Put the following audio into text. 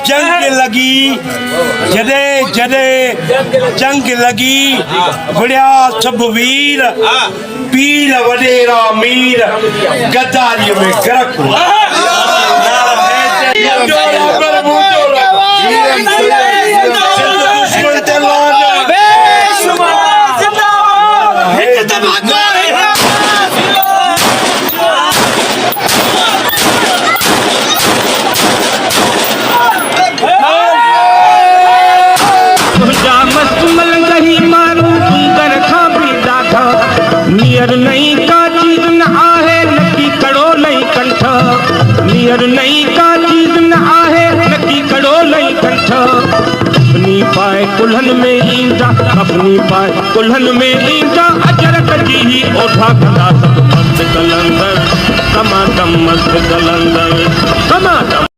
जंग लगी जदे जदे जंग लगी बड़िया सब वीर पीर वडेरा मीर गद्दारी में गरक नहीं का चीज न आहे नकी कड़ो नहीं कंठ नियर नहीं का चीज न आहे नकी कड़ो नहीं कंठ अपनी पाए कुल्हन में ईंदा अपनी पाए कुल्हन में ईंदा अजरक जी ही ओठा कदा सब मस्त कलंदर समातम मस्त कलंदर समातम